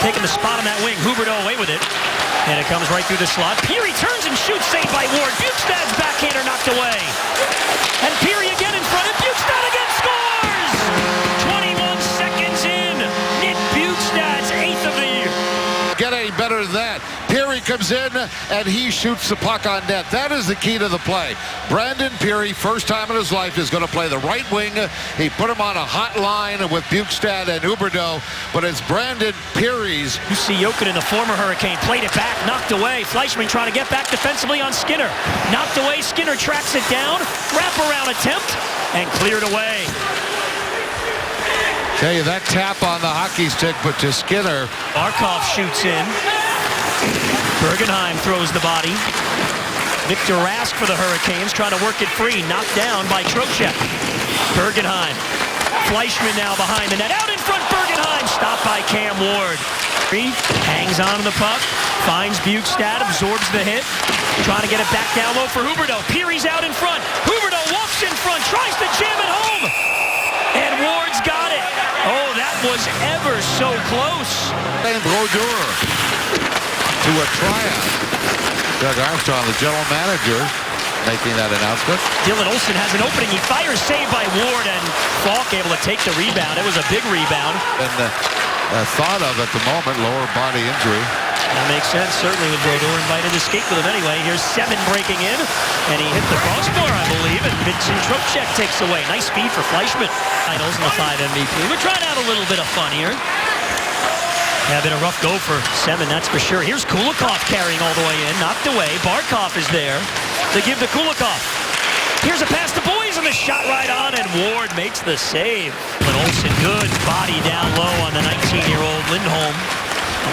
taking the spot on that wing. Huberdeau away with it. And it comes right through the slot. Peary turns and shoots, saved by Ward. Bukestad's backhander knocked away. And Peary again in front, and Bukestad again scores! 21 seconds in. Nick Bukestad's 8th of the year. Get any better than that. Peary comes in and he shoots the puck on net. That is the key to the play. Brandon Peary, first time in his life, is going to play the right wing. He put him on a hot line with Bukestad and Huberdeau, but it's Brandon Peary's. Jussi Jokinen, the former Hurricane, played it back, knocked away. Fleischmann trying to get back defensively on Skinner. Knocked away, Skinner tracks it down. Wraparound attempt and cleared away. Tell you, that tap on the hockey stick, but to Skinner. Barkov shoots in. Bergenheim throws the body. Victor Rask for the Hurricanes, trying to work it free. Knocked down by Trocheck. Bergenheim. Fleischmann now behind the net. Out in front, Bergenheim. Stopped by Cam Ward. Hangs on to the puck. Finds Bukestad, absorbs the hit. Trying to get it back down low for Huberdeau. Peary's out in front. Huberdeau walks in front, tries to jam it home. And Ward's got it. Oh, that was ever so close. And Brodeur to a tryout. Doug Armstrong, the general manager, making that announcement. Dylan Olsen has an opening. He fires, saved by Ward, and Falk able to take the rebound. It was a big rebound. And thought of at the moment, lower body injury. That makes sense, certainly, with Brodeur invited to skate with him anyway. Here's Seven breaking in, and he hit the crossbar, I believe, and Vincent Trocheck takes away. Nice speed for Fleischmann. Finals in the 5 MVP. We're trying to have a little bit of fun here. Yeah, been a rough go for Seven, that's for sure. Here's Kulikov carrying all the way in, knocked away. Barkov is there to give to Kulikov. Here's a pass to Boys, and the shot right on, and Ward makes the save. But Olsen, good body down low on the 19-year-old Lindholm.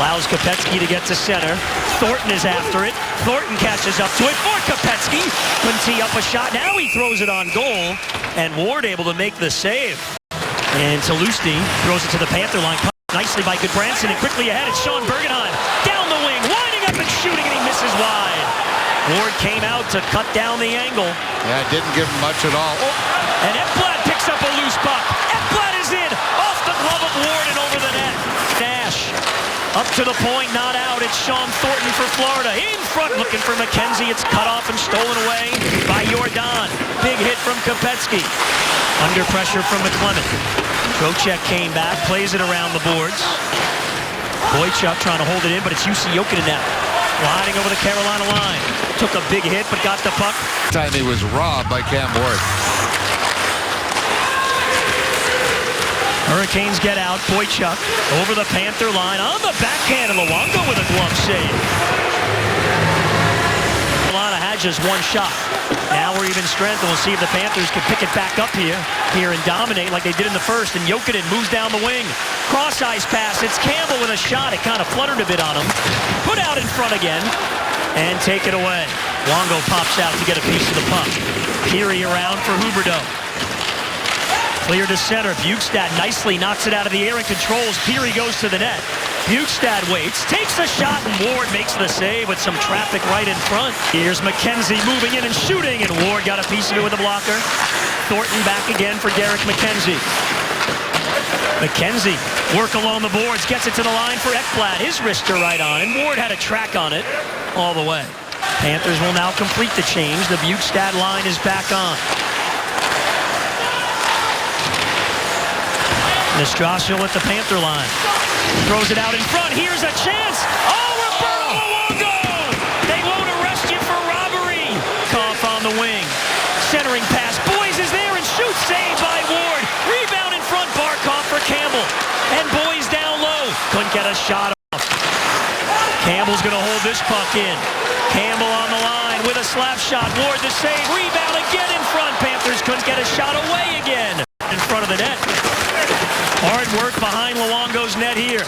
Allows Kopecky to get to center. Thornton is after it. Thornton catches up to it for Kopecky. Couldn't tee up a shot. Now he throws it on goal, and Ward able to make the save. And Talusti throws it to the Panther line. Nicely by Goodbranson, and quickly ahead, it's Sean Bergenheim. Down the wing, winding up and shooting, and he misses wide. Ward came out to cut down the angle. Yeah, didn't give him much at all. Oh, and Ekblad picks up a loose puck. Ekblad is in, off the glove of Ward and over the net. Nash, up to the point, not out. It's Sean Thornton for Florida. In front, looking for McKenzie. It's cut off and stolen away by Jordan. Big hit from Kopecky. Under pressure from McClement. Trocheck came back, plays it around the boards. Boychuk trying to hold it in, but it's Jussi Jokinen now. Gliding over the Carolina line. Took a big hit, but got the puck. Time he was robbed by Cam Ward. Hurricanes get out. Boychuk over the Panther line on the backhand, and Luongo with a glove save. Carolina had just one shot. Now we're even strength, and we'll see if the Panthers can pick it back up here and dominate like they did in the first. And Jokinen moves down the wing. Cross-ice pass. It's Campbell with a shot. It kind of fluttered a bit on him. Put out in front again and take it away. Luongo pops out to get a piece of the puck. Peary around for Huberdeau. Clear to center. Bukestad nicely knocks it out of the air and controls. Peary goes to the net. Bukestad waits, takes a shot, and Ward makes the save with some traffic right in front. Here's McKenzie moving in and shooting, and Ward got a piece of it with a blocker. Thornton back again for Derek McKenzie. McKenzie, work along the boards, gets it to the line for Ekblad. His wrister right on, and Ward had a track on it all the way. Panthers will now complete the change. The Bukestad line is back on. Nestrasil at the Panther line. Throws it out in front. Here's a chance. Oh, Roberto Luongo! They won't arrest you for robbery. Koff on the wing. Centering pass. Boys is there and shoots. Saved by Ward. Rebound in front. Barkov for Campbell. And Boys down low. Couldn't get a shot off. Campbell's going to hold this puck in. Campbell on the line with a slap shot. Ward the save. Rebound again in front. Panthers couldn't get a shot away again. In front of the net. Hard work behind Luongo's net here.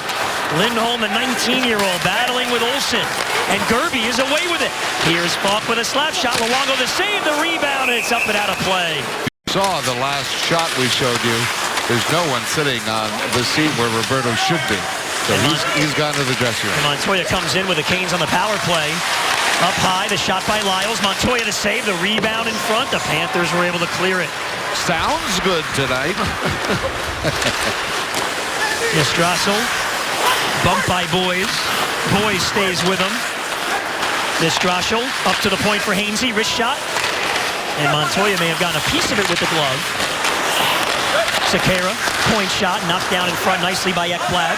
Lindholm, the 19-year-old, battling with Olsen. And Gerby is away with it. Here's Falk with a slap shot. Luongo the save, the rebound, and it's up and out of play. Saw the last shot we showed you. There's no one sitting on the seat where Roberto should be. So he's gone to the dressing room. Montoya comes in with the Canes on the power play. Up high, the shot by Lyles. Montoya the save, the rebound in front. The Panthers were able to clear it. Sounds good tonight. Nestrasil Bumped by Boys. Boys stays with him. Nistrachel up to the point for Hainsey. Wrist shot. And Montoya may have gotten a piece of it with the glove. Sekera, point shot, knocked down in front nicely by Ekblad.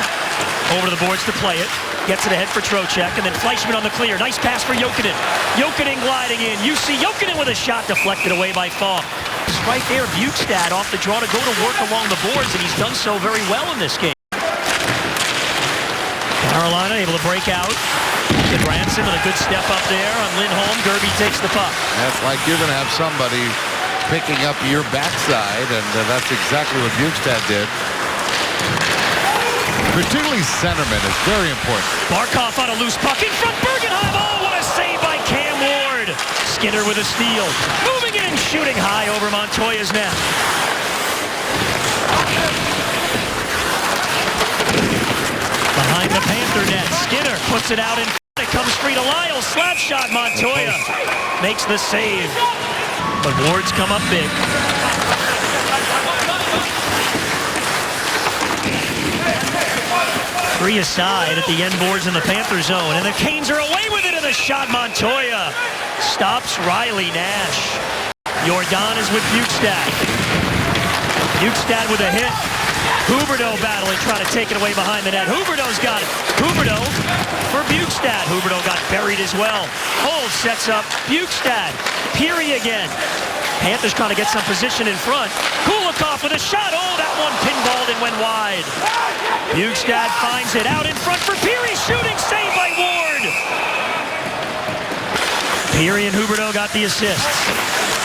Over to the boards to play it. Gets it ahead for Trocheck, and then Fleischmann on the clear. Nice pass for Jokinen. Jokinen gliding in. You see Jokinen with a shot deflected away by Falk. It's right there, Bjugstad off the draw to go to work along the boards, and he's done so very well in this game. Carolina able to break out. Branson with a good step up there on Lindholm. Gerby takes the puck. That's like you're going to have somebody picking up your backside, and that's exactly what Bjugstad did. Particularly centerman is very important. Barkov on a loose puck in front. Bergenheim. Oh, what a save by Cam Ward. Skinner with a steal. Moving in, shooting high over Montoya's net. Behind the Panther net. Skinner puts it out in front. It comes free to Lyle. Slap shot. Montoya makes the save. But Ward's come up big. Three aside at the end boards in the Panther zone. And the Canes are away with it in the shot. Montoya stops Riley Nash. Jordan is with Bjugstad. Bjugstad with a hit. Huberdeau battling, trying to take it away behind the net. Huberdeau's got it. Huberdeau for Bjugstad. Huberdeau got buried as well. Hold sets up Bjugstad. Peary again. Panthers trying to get some position in front. Kulikov with a shot. Oh, that one pinballed and went wide. Bjugstad finds it out in front for Peary. Shooting, save by Ward. Peary and Huberdeau got the assists.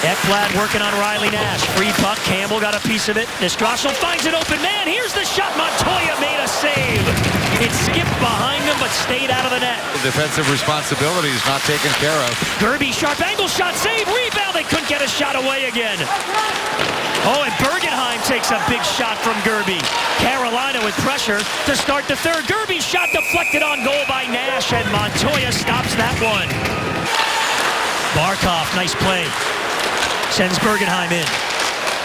Ekblad working on Riley Nash. Free puck. Campbell got a piece of it. Nistrachel finds an open man. Here's the shot. Montoya made a save. It skipped behind him but stayed out of the net. The defensive responsibility is not taken care of. Gerby, sharp angle shot. Save. Rebound. They couldn't get a shot away again. Oh, and Bergenheim takes a big shot from Gerby. Carolina with pressure to start the third. Gerby's shot deflected on goal by Nash, and Montoya stops that one. Barkov, nice play. Sends Bergenheim in.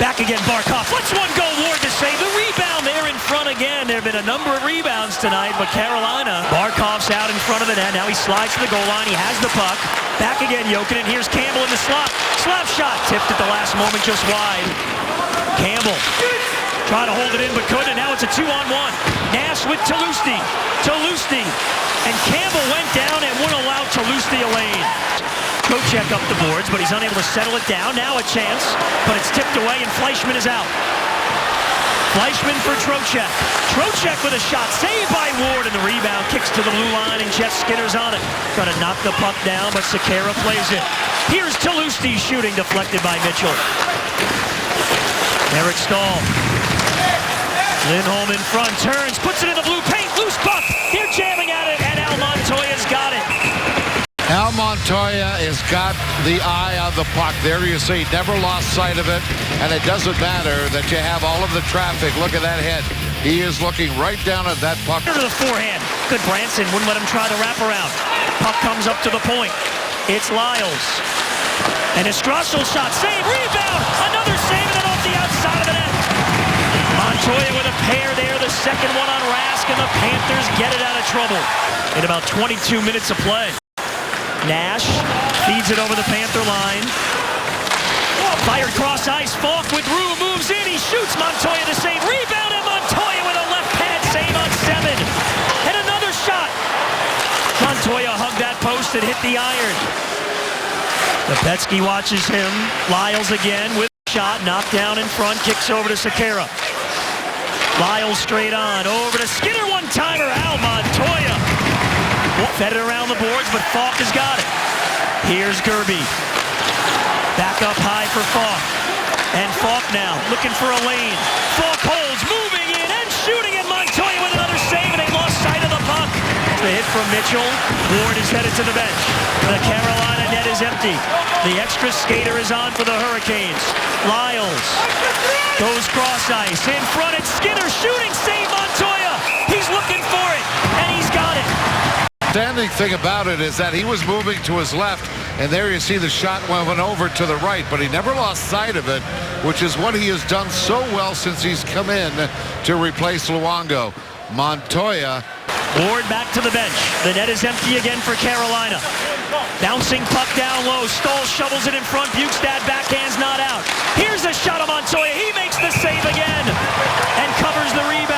Back again, Barkov. Let's one go. Ward to save the rebound there in front again. There have been a number of rebounds tonight, but Carolina. Barkov's out in front of the net. Now he slides to the goal line. He has the puck. Back again, Jokinen. Here's Campbell in the slot. Slap shot. Tipped at the last moment just wide. Campbell trying to hold it in but couldn't. And now it's a 2-on-1. Nash with Talusti. And Campbell went down and wouldn't allow Talusti a lane. Trocheck up the boards, but he's unable to settle it down. Now a chance, but it's tipped away, and Fleischmann is out. Fleischmann for Trocheck. Trocheck with a shot, saved by Ward, and the rebound kicks to the blue line, and Jeff Skinner's on it. Trying to knock the puck down, but Sekera plays it. Here's Talusti shooting, deflected by Mitchell. Eric Stahl. Lindholm in front, turns, puts it in the blue paint, loose puck. They're jamming at it, and Al Montoya's got it. Al Montoya has got the eye on the puck. There you see, never lost sight of it, and it doesn't matter that you have all of the traffic. Look at that head. He is looking right down at that puck. To the forehand. Good Branson, wouldn't let him try the wraparound. Puck comes up to the point. It's Lyles. And Nistrachel shot, save, rebound, another save, and then off the outside of the net. Montoya with a pair there, the second one on Rask, and the Panthers get it out of trouble in about 22 minutes of play. Nash feeds it over the Panther line. Fired cross ice. Falk with room, moves in. He shoots. Montoya to save. Rebound, and Montoya with a left pad save on 7. And another shot. Montoya hugged that post and hit the iron. Lipetsky watches him. Lyles again with a shot. Knocked down in front. Kicks over to Sekera. Lyles straight on. Over to Skinner. One-timer. Al Montoya. Fed it around the boards, but Falk has got it. Here's Gerby. Back up high for Falk. And Falk now looking for a lane. Falk holds, moving in and shooting, and Montoya with another save, and they lost sight of the puck. The hit from Mitchell. Ward is headed to the bench. The Carolina net is empty. The extra skater is on for the Hurricanes. Lyles goes cross ice. In front, it's Skinner shooting, save Montoya. He's looking for it, and he's got it. The outstanding thing about it is that he was moving to his left, and there you see the shot went over to the right, but he never lost sight of it, which is what he has done so well since he's come in to replace Luongo. Montoya Ward back to the bench. The net is empty again for Carolina. Bouncing puck down low. Stoll shovels it in front. Bukestad backhands not out. Here's a shot of Montoya. He makes the save again and covers the rebound.